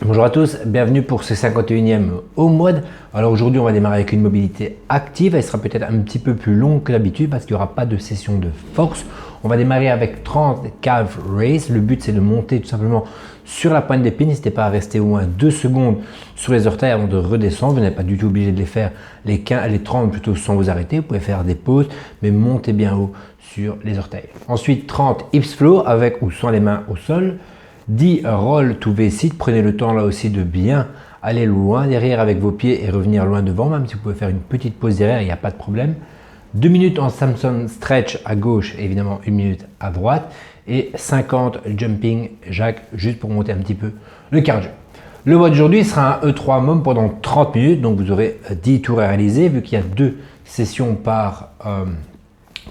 Bonjour à tous, bienvenue pour ce 51e home WOD. Alors aujourd'hui on va démarrer avec une mobilité active, elle sera peut-être un petit peu plus longue que d'habitude parce qu'il n'y aura pas de session de force. On va démarrer avec 30 calf raise, le but c'est de monter tout simplement sur la pointe des pieds, n'hésitez pas à rester au moins 2 secondes sur les orteils avant de redescendre, vous n'êtes pas du tout obligé de les faire les 30 plutôt sans vous arrêter, vous pouvez faire des pauses mais montez bien haut sur les orteils. Ensuite 30 hips flow avec ou sans les mains au sol. 10 roll to V-sit, prenez le temps là aussi de bien aller loin derrière avec vos pieds et revenir loin devant, même si vous pouvez faire une petite pause derrière, il n'y a pas de problème. 2 minutes en Samson stretch à gauche, évidemment 1 minute à droite et 50 jumping jack juste pour monter un petit peu le cardio. Le WOD d'aujourd'hui sera un E3 mom pendant 30 minutes, donc vous aurez 10 tours à réaliser vu qu'il y a 2 sessions par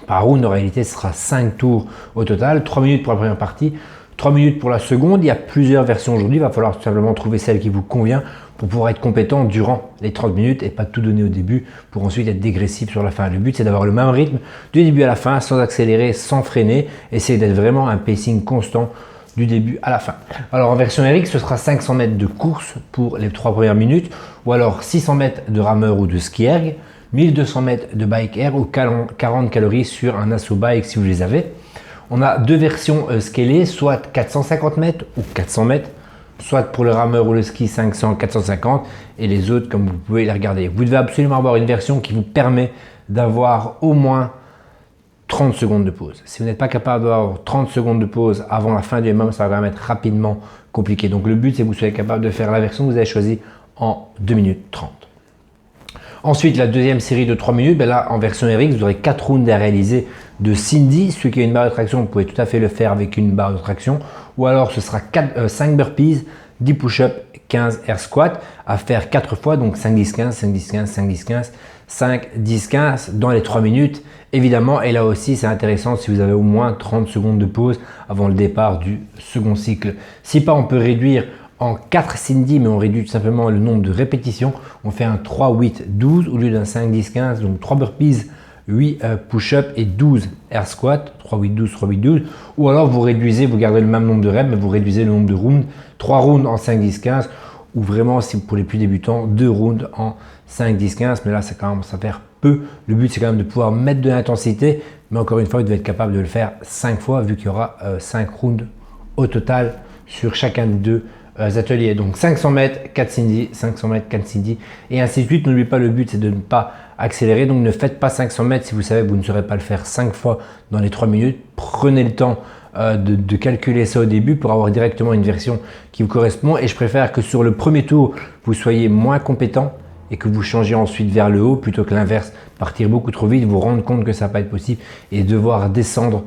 round. En réalité, ce sera 5 tours au total, 3 minutes pour la première partie. 3 minutes pour la seconde, il y a plusieurs versions aujourd'hui, il va falloir tout simplement trouver celle qui vous convient pour pouvoir être compétent durant les 30 minutes et pas tout donner au début pour ensuite être dégressif sur la fin. Le but c'est d'avoir le même rythme du début à la fin sans accélérer, sans freiner, essayer d'être vraiment un pacing constant du début à la fin. Alors en version RX, ce sera 500 mètres de course pour les 3 premières minutes ou alors 600 mètres de rameur ou de ski erg, 1200 mètres de bike air ou 40 calories sur un assaut bike si vous les avez. On a 2 versions scalées, soit 450 mètres ou 400 mètres, soit pour le rameur ou le ski 500, 450 et les autres comme vous pouvez les regarder. Vous devez absolument avoir une version qui vous permet d'avoir au moins 30 secondes de pause. Si vous n'êtes pas capable d'avoir 30 secondes de pause avant la fin du MM, ça va quand même être rapidement compliqué. Donc le but c'est que vous soyez capable de faire la version que vous avez choisie en 2 minutes 30. Ensuite, la deuxième série de 3 minutes, là en version RX, vous aurez 4 rounds à réaliser de Cindy. Celui qui a une barre de traction, vous pouvez tout à fait le faire avec une barre de traction. Ou alors ce sera 5 burpees, 10 push-ups, 15 air squats à faire 4 fois, donc 5, 10, 15, 5, 10, 15, 5, 10, 15, 5, 10, 15 dans les 3 minutes évidemment. Et là aussi, c'est intéressant si vous avez au moins 30 secondes de pause avant le départ du second cycle. Si pas, on peut réduire en 4 Cindy, mais on réduit tout simplement le nombre de répétitions. On fait un 3, 8, 12 au lieu d'un 5, 10, 15. Donc 3 burpees, 8 push-ups et 12 air squats. 3, 8, 12, 3, 8, 12. Ou alors vous réduisez, vous gardez le même nombre de reps, mais vous réduisez le nombre de rounds. 3 rounds en 5, 10, 15. Ou vraiment, si pour les plus débutants, 2 rounds en 5, 10, 15. Mais là, ça commence à faire peu. Le but, c'est quand même de pouvoir mettre de l'intensité. Mais encore une fois, vous devez être capable de le faire 5 fois, vu qu'il y aura 5 rounds au total sur chacun des 2 ateliers. Donc 500 mètres, 4 Cindy, 500 mètres, 4 Cindy et ainsi de suite. N'oubliez pas, le but c'est de ne pas accélérer. Donc ne faites pas 500 mètres si vous savez que vous ne saurez pas le faire 5 fois dans les 3 minutes. Prenez le temps de calculer ça au début pour avoir directement une version qui vous correspond. Et je préfère que sur le premier tour, vous soyez moins compétent et que vous changez ensuite vers le haut plutôt que l'inverse. Partir beaucoup trop vite, vous rendre compte que ça ne va pas être possible et devoir descendre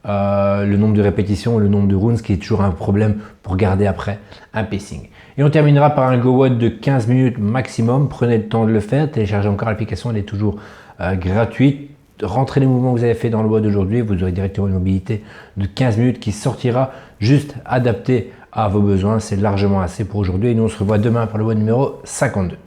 le nombre de répétitions, le nombre de rounds, qui est toujours un problème pour garder après un pacing. Et on terminera par un Go WOD de 15 minutes maximum. Prenez le temps de le faire, téléchargez encore l'application, elle est toujours gratuite. Rentrez les mouvements que vous avez fait dans le WOD aujourd'hui, vous aurez directement une mobilité de 15 minutes qui sortira juste adaptée à vos besoins. C'est largement assez pour aujourd'hui et nous on se revoit demain pour le WOD numéro 52.